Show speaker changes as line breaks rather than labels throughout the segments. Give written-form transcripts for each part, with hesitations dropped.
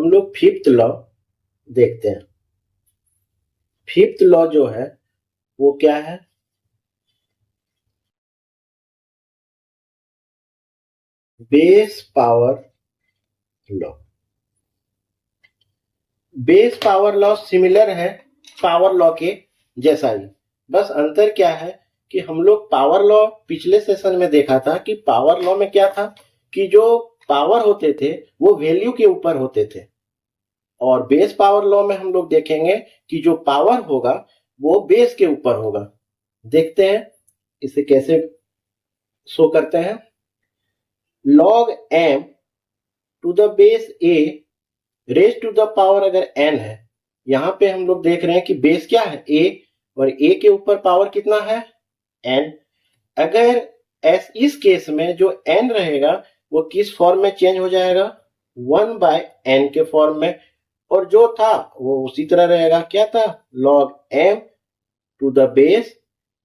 हम लोग fifth law देखते हैं। फिफ्थ लॉ जो है वो क्या है? Base power law. Base power law similar है पावर लॉ के जैसा ही, बस अंतर क्या है कि हम लोग पावर लॉ पिछले सेशन में देखा था कि पावर लॉ में क्या था कि जो पावर होते थे वो वैल्यू के ऊपर होते थे, और बेस पावर लॉ में हम लोग देखेंगे कि जो पावर होगा वो बेस के ऊपर होगा। देखते हैं इसे कैसे शो करते हैं। log m to the base a raise to the power अगर n है, यहां पे हम लोग देख रहे हैं कि बेस क्या है a, और a के ऊपर पावर कितना है n। अगर इस केस में जो n रहेगा वो किस फॉर्म में चेंज हो जाएगा? 1/n के फॉर्म में, और जो था वो उसी तरह रहेगा। क्या था? log m to the base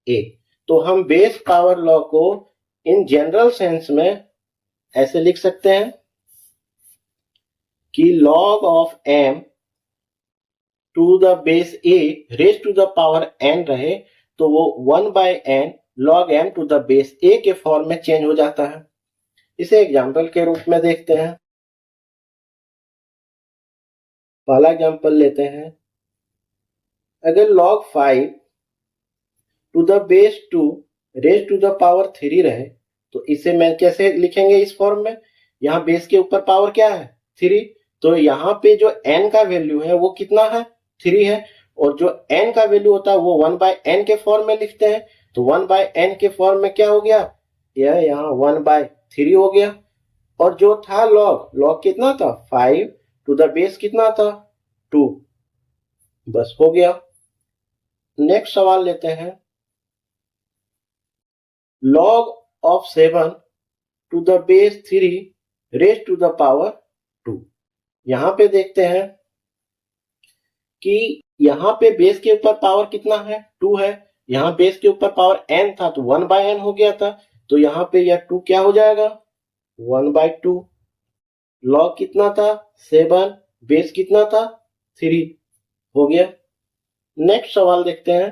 a। तो हम बेस पावर लॉ को इन जनरल सेंस में ऐसे लिख सकते हैं कि log of m to the base a raise to the power n रहे तो वो 1/n log m to the base a के फॉर्म में चेंज हो जाता है। इसे एग्जाम्पल के रूप में देखते हैं। पहला एग्जाम्पल लेते हैं। अगर log 5 to the base 2 raise to the power 3 रहे तो इसे मैं कैसे लिखेंगे इस फॉर्म में? यहाँ बेस के ऊपर पावर क्या है? 3। तो यहाँ पे जो n का वैल्यू है वो कितना है? 3 है, और जो n का वैल्यू होता है वो 1/n के फॉर्म में लिखते हैं। तो 1/n के फॉर्म में क्या हो गया? यह यहाँ 1/3 हो गया। और जो था log कितना था? 5 टू द बेस कितना था? 2। बस हो गया। नेक्स्ट सवाल लेते हैं। log of 7 to the base 3 raise to the power 2। यहां पे देखते हैं कि यहाँ पे बेस के ऊपर पावर कितना है? 2 है। यहाँ बेस के ऊपर पावर n था तो 1/n हो गया था, तो यहाँ पे यह 2 क्या हो जाएगा? 1/2। log कितना था? 7। बेस कितना था? 3 हो गया। नेक्स्ट सवाल देखते हैं।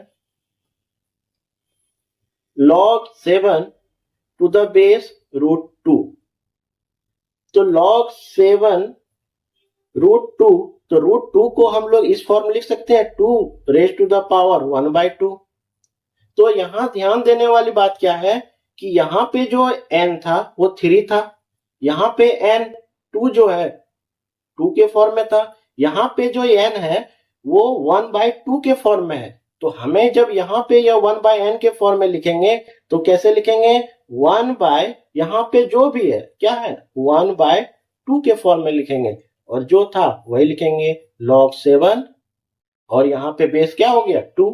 log 7 to the base √2। तो log 7 √2, तो √2 को हम लोग इस फॉर्म में लिख सकते हैं 2 रेज टू द पावर 1/2। तो यहां ध्यान देने वाली बात क्या है कि यहाँ पे जो n था वो 3 था, यहाँ पे n 2 जो है 2 के फॉर्म में था, यहाँ पे जो n है वो 1/2 के फॉर्म में है। तो हमें जब यहाँ पे यह 1/n के फॉर्म में लिखेंगे तो कैसे लिखेंगे? 1/ यहाँ पे जो भी है क्या है? 1/2 के फॉर्म में लिखेंगे, और जो था वही लिखेंगे log 7, और यहाँ पे बेस क्या हो गया? 2।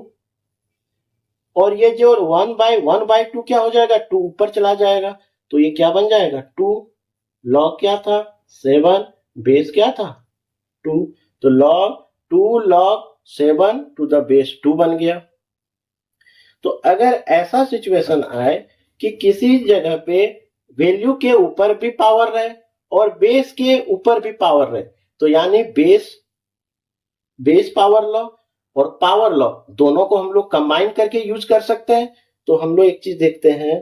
और ये जो 1/2 क्या हो जाएगा? 2 ऊपर चला जाएगा, तो ये क्या बन जाएगा? 2। log क्या था? 7। बेस क्या था? 2। तो log 7 टू द बेस 2 बन गया। तो अगर ऐसा सिचुएशन आए कि किसी जगह पे वैल्यू के ऊपर भी पावर रहे और बेस के ऊपर भी पावर रहे, तो यानी बेस पावर लॉ और पावर लॉ दोनों को हम लोग कंबाइन करके यूज कर सकते हैं। तो हम लोग एक चीज देखते हैं,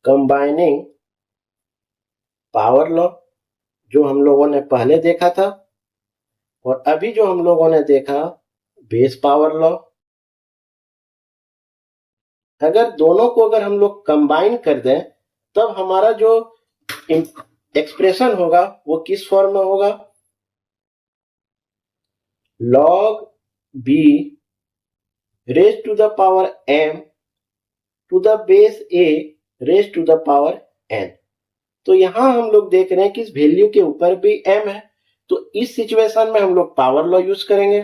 कंबाइनिंग पावर लॉ, जो हम लोगों ने पहले देखा था, और अभी जो हम लोगों ने देखा बेस पावर लॉ। अगर दोनों को अगर हम लोग कंबाइन कर दें तब हमारा जो एक्सप्रेशन होगा वो किस फॉर्म में होगा? log b raise to the power m to the base a raise to the power n। तो यहां हम लोग देख रहे हैं कि इस वैल्यू के ऊपर भी m है, तो इस सिचुएशन में हम लोग पावर लॉ यूज करेंगे।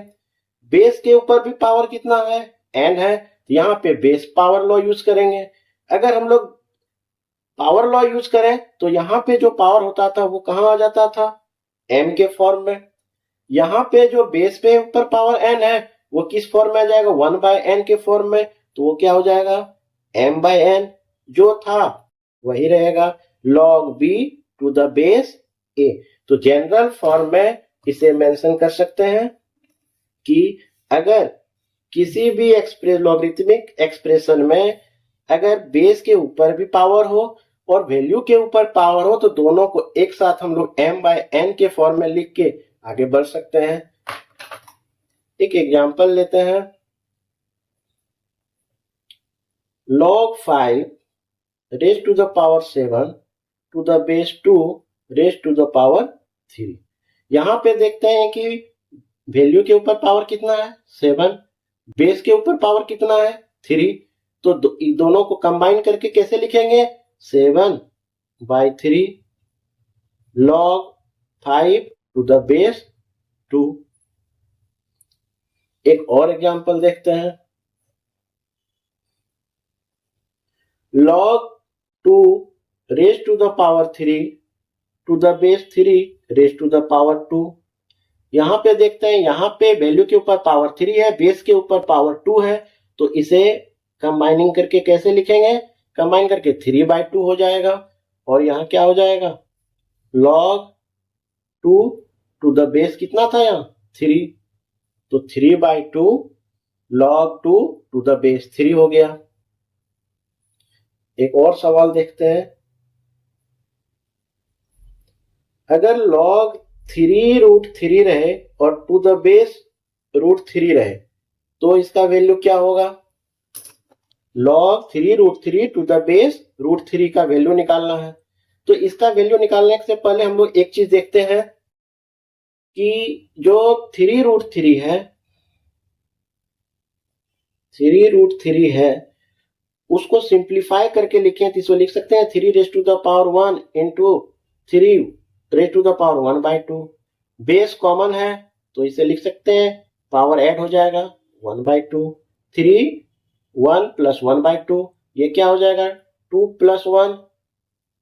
बेस के ऊपर भी पावर कितना है? n है, तो यहाँ पे बेस पावर लॉ यूज करेंगे। अगर हम लोग पावर लॉ यूज करें तो यहाँ पे जो पावर होता था वो कहां आ जाता था? m के फॉर्म में। यहाँ पे जो बेस पे ऊपर पावर n है वो किस फॉर्म में आ जाएगा? 1/n के फॉर्म में, तो वो क्या हो जाएगा? m/n। जो था वही रहेगा, log b to the base a. तो जनरल फॉर्म में इसे मेंशन कर सकते हैं कि अगर किसी भी लॉगरिथमिक एक्सप्रेशन में अगर बेस के ऊपर भी पावर हो और वैल्यू के ऊपर पावर हो तो दोनों को एक साथ हम लोग m/n के फॉर्म में लिख के आगे बढ़ सकते हैं। एक एग्जांपल लेते हैं। log 5 raised to the power 7 to the base 2 raised to the power 3। यहां पे देखते हैं कि वैल्यू के ऊपर पावर कितना है 7, बेस के ऊपर पावर कितना है 3। तो दोनों को कंबाइन करके कैसे लिखेंगे 7/3 log 5 to the base 2। एक और एग्जांपल देखते हैं। log 2 raised to the power 3 to the base 3 raised to the power 2। यहां पे देखते हैं, यहां पे वैल्यू के ऊपर पावर 3 है, बेस के ऊपर पावर 2 है, तो इसे कंबाइनिंग करके कैसे लिखेंगे, कंबाइन करके 3/2 हो जाएगा। और यहां क्या हो जाएगा log 2 to the base कितना था यहां 3, तो 3/2 log 2 to the base 3 हो गया। एक और सवाल देखते हैं। अगर log 3√3 रहे और टू द बेस √3 रहे तो इसका वैल्यू क्या होगा। log 3√3 टू द बेस √3 का वैल्यू निकालना है। तो इसका वैल्यू निकालने से पहले हम लोग एक चीज देखते हैं कि जो 3√3 है, 3√3 है उसको सिंप्लीफाई करके लिखें तो इसको लिख सकते हैं 3⁻1 इंटू 3⁻1/2। बेस कॉमन है तो इसे लिख सकते हैं, पावर ऐड हो जाएगा 1/2, 3 1 + 1/2, ये क्या हो जाएगा 2 + 1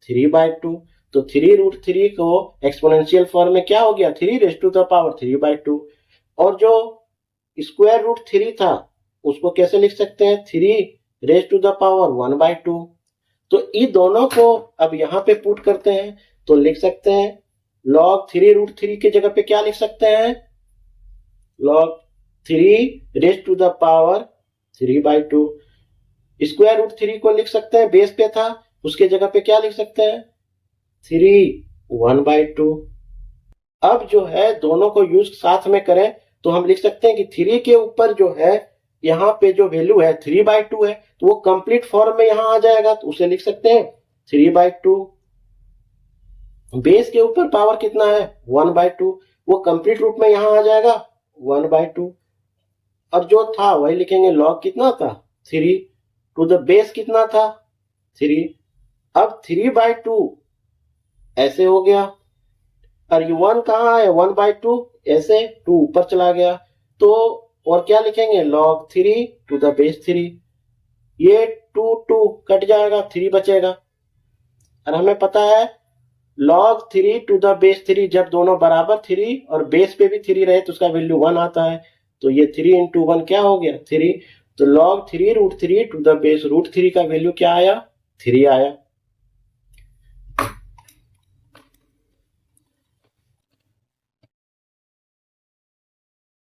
3/2। तो 3√3 को एक्सपोनेंशियल फॉर्म में क्या हो गया 3⁻3/2। और जो स्क्वायर रूट 3 था उसको कैसे लिख सकते हैं 3⁻1/2। तो इन दोनों को अब यहां पे पुट करते हैं तो लिख सकते हैं log 3√3 की जगह पे क्या लिख सकते हैं log 3⁻3/2। स्क्वायर रूट 3 को लिख सकते हैं, बेस पे था, उसके जगह पे क्या लिख सकते हैं 3 1/2। अब जो है दोनों को यूज साथ में करें तो हम लिख सकते हैं कि 3 के ऊपर जो है यहाँ पे जो वैल्यू है 3/2 है तो वो कंप्लीट फॉर्म में यहां आ जाएगा, तो उसे लिख सकते हैं 3/2। बेस के ऊपर पावर कितना है 1/2, वो कंप्लीट रूप में यहां आ जाएगा 1/2। और जो था वही लिखेंगे log कितना था 3 टू द बेस कितना था 3। अब 3/2 ऐसे हो गया और ये 1 कहाँ है 1/2, ऐसे 2 ऊपर चला गया तो और क्या लिखेंगे log 3 टू द बेस 3। ये 2 2 कट जाएगा, 3 बचेगा। और हमें पता है log 3 टू द बेस 3 जब दोनों बराबर 3 और बेस पे भी 3 रहे तो उसका वैल्यू 1 आता है। तो ये 3 × 1 क्या हो गया 3। तो log 3√3 टू द बेस √3 का वैल्यू क्या आया 3 आया।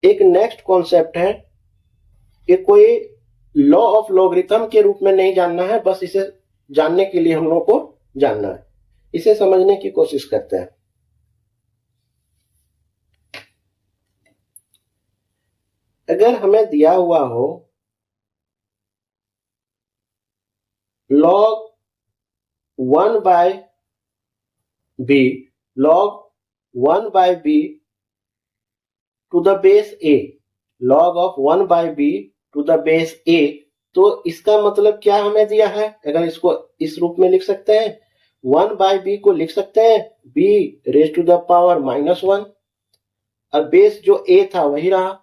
एक नेक्स्ट कॉन्सेप्ट है कि कोई लॉ ऑफ लॉगरिथम के रूप में नहीं जानना है, बस इसे जानने के लिए हम लोग को जानना है। इसे समझने की कोशिश करते हैं। अगर हमें दिया हुआ हो log 1/b log 1/b to the base a, log of 1/b to the base a, तो इसका मतलब क्या हमें दिया है। अगर इसको इस रूप में लिख सकते हैं 1/b को लिख सकते हैं b⁻⁻1 और बेस जो a था वही रहा।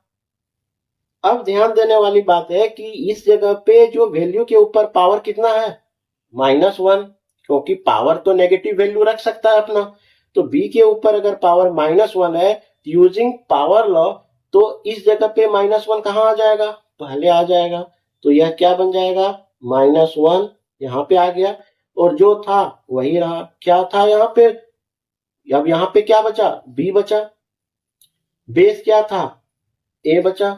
अब ध्यान देने वाली बात है कि इस जगह पे जो वैल्यू के ऊपर पावर कितना है -1, क्योंकि पावर तो नेगेटिव वैल्यू रख सकता है अपना। तो b के ऊपर अगर पावर -1 है यूजिंग पावर लॉ तो इस जगह पे -1 कहाँ आ जाएगा पहले आ जाएगा। तो यह क्या बन जाएगा -1 यहाँ पे आ गया और जो था वही रहा। क्या था यहाँ पे अब यहाँ पे क्या बचा, b बचा, बेस क्या था, a बचा,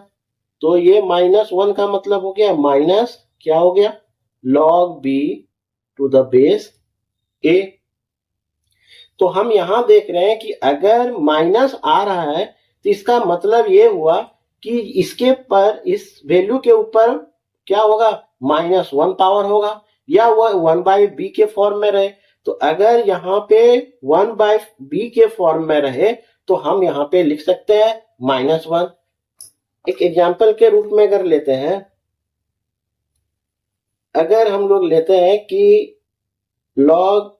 तो ये -1 का मतलब हो गया माइनस क्या हो गया, log b to the base a। तो हम यहां देख रहे हैं कि अगर माइनस आ रहा है तो इसका मतलब ये हुआ कि इसके पर, इस वैल्यू के ऊपर क्या होगा, -1 पावर होगा, या वह 1/b के फॉर्म में रहे। तो अगर यहाँ पे 1/b के फॉर्म में रहे तो हम यहाँ पे लिख सकते हैं -1। एक एग्जाम्पल के रूप में अगर लेते हैं, अगर हम लोग लेते हैं कि log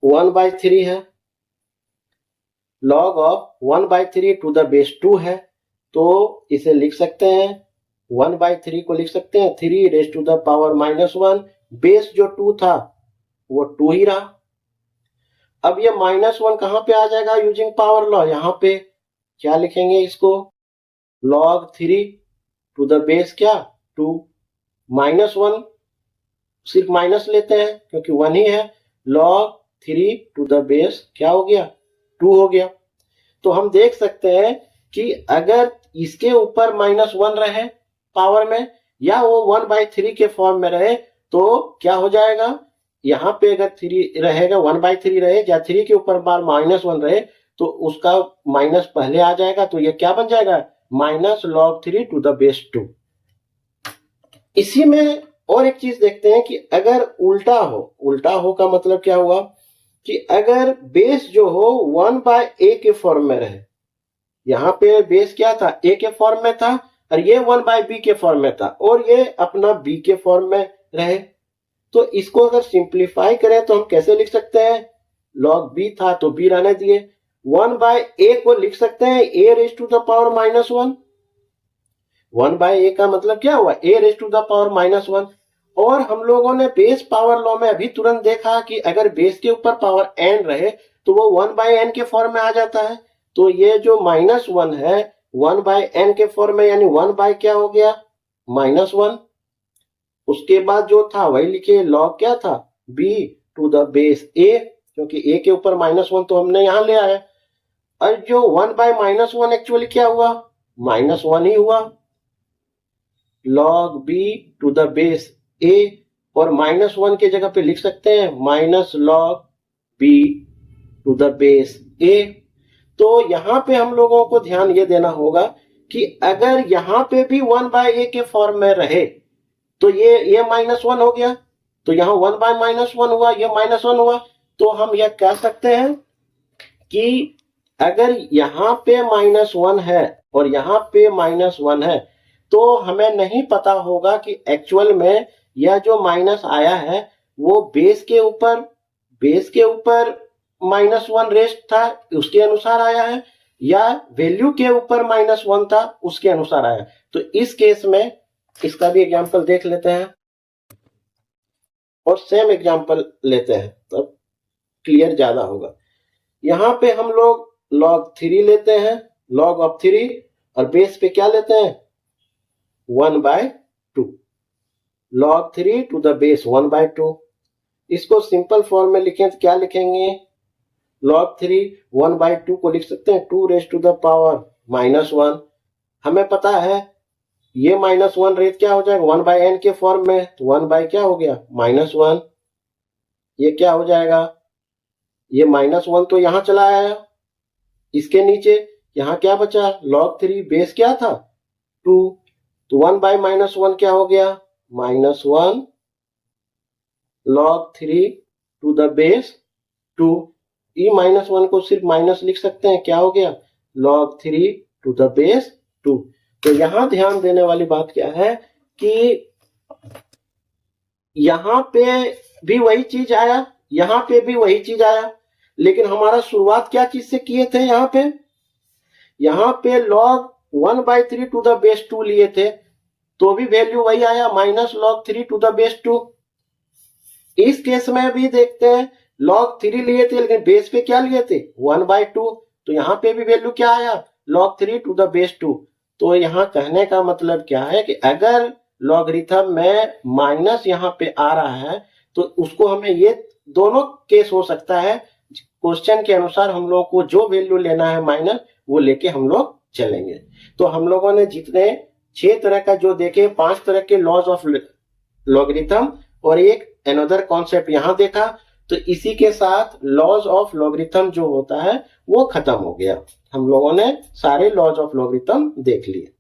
1/3 है, log of 1/3 to the base 2 है, तो इसे लिख सकते हैं 1/3 को लिख सकते हैं 3 raise to the power -1, base जो 2 था वो 2 ही रहा। अब ये -1 कहां पे आ जाएगा यूजिंग पावर लॉ, यहां पे क्या लिखेंगे इसको, log 3 टू द बेस क्या 2, -1 सिर्फ माइनस लेते हैं क्योंकि 1 ही है, log 3 टू द बेस क्या हो गया 2 हो गया। तो हम देख सकते हैं कि अगर इसके ऊपर -1 रहे पावर में, या वो 1/3 के फॉर्म में रहे, तो क्या हो जाएगा, यहाँ पे अगर 3 रहेगा 1/3 रहे या 3 के ऊपर बार -1 रहे तो उसका माइनस पहले आ जाएगा, तो ये क्या बन जाएगा -log 3 टू द बेस 2। इसी में और एक चीज देखते हैं कि अगर उल्टा हो का मतलब क्या हुआ कि अगर बेस जो हो 1/a के फॉर्म में रहे, यहाँ पे बेस क्या था a के फॉर्म में था और ये 1/b के फॉर्म में था, और ये अपना b के फॉर्म में रहे, तो इसको अगर सिंप्लीफाई करें तो हम कैसे लिख सकते हैं, log b था तो b रहने दिए, 1/a को लिख सकते हैं a raise to the power -1, 1/a का मतलब क्या हुआ a raise to the power -1। और हम लोगों ने बेस पावर लॉ में अभी तुरंत देखा कि अगर बेस के ऊपर पावर n रहे तो वो 1/n के फॉर्म में आ जाता है, तो ये जो -1 है 1/n के फॉर्म में, यानी 1 क्या हो गया -1। उसके बाद जो था वही लिखिए, log क्या था b to the base a, क्योंकि a के ऊपर -1 तो हमने यहां ले आया, और जो 1/-1 एक्चुअली क्या हुआ -1 ही हुआ, log b to the base a, और -1 के जगह पे लिख सकते हैं -log b to the base a। तो यहां पे हम लोगों को ध्यान ये देना होगा कि अगर यहां पे भी 1/a के फॉर्म में रहे तो ये -1 हो गया, तो यहां 1/-1 हुआ, ये -1 हुआ, तो हम यह कह सकते हैं कि अगर यहां पे -1 है और यहां पे -1 है तो हमें नहीं पता होगा कि एक्चुअल में यह जो माइनस आया है वो बेस के ऊपर -1 रेस्ट था उसके अनुसार आया है, या वैल्यू के ऊपर -1 था उसके अनुसार आया। तो इस केस में इसका भी एग्जांपल देख लेते हैं और सेम एग्जांपल लेते हैं, तब क्लियर ज्यादा होगा। यहां पे हम लोग log 3 लेते हैं, log ऑफ 3, और बेस पे क्या लेते हैं 1/2, log 3 टू द बेस 1/2। इसको सिंपल फॉर्म में लिखें तो क्या लिखेंगे, log 3 1/2 को लिख सकते हैं 2 रेज टू द पावर -1। हमें पता है ये -1 रेज क्या हो जाएगा 1/n के फॉर्म में, तो 1 क्या हो गया -1, ये क्या हो जाएगा, ये -1 तो यहां चला आया, इसके नीचे यहां क्या बचा log 3 बेस क्या था 2, तो 1/-1 क्या हो गया -1 log 3 टू द बेस 2। ई -1 को सिर्फ माइनस लिख सकते हैं, क्या हो गया log 3 टू द बेस 2। तो यहां ध्यान देने वाली बात क्या है कि यहां पे भी वही चीज आया, यहां पे भी वही चीज आया, लेकिन हमारा शुरुआत क्या चीज से किए थे, यहां पे log 1/3 टू द बेस 2 लिए थे तो भी वैल्यू वही आया -log 3 टू द बेस 2। इस केस में भी देखते हैं log 3 लिए थे लेकिन बेस पे क्या लिए थे 1/2, तो यहां पे भी वैल्यू क्या आया log 3 टू द बेस 2। तो यहां कहने का मतलब क्या है कि अगर लॉगरिथम में माइनस यहां पे आ रहा है तो उसको हमें ये दोनों केस हो सकता है। क्वेश्चन के अनुसार हम लोग को जो वैल्यू लेना है माइनस, वो लेके हम लोग चलेंगे। तो हम लोगों ने जितने 6 तरह का जो देखे, 5 तरह के लॉज ऑफ लॉगरिथम और एक अनदर कॉन्सेप्ट यहां देखा, तो इसी के साथ लॉज ऑफ लॉगरिथम जो होता है वो खत्म हो गया। हम लोगों ने सारे लॉज ऑफ लॉगरिथम देख लिए।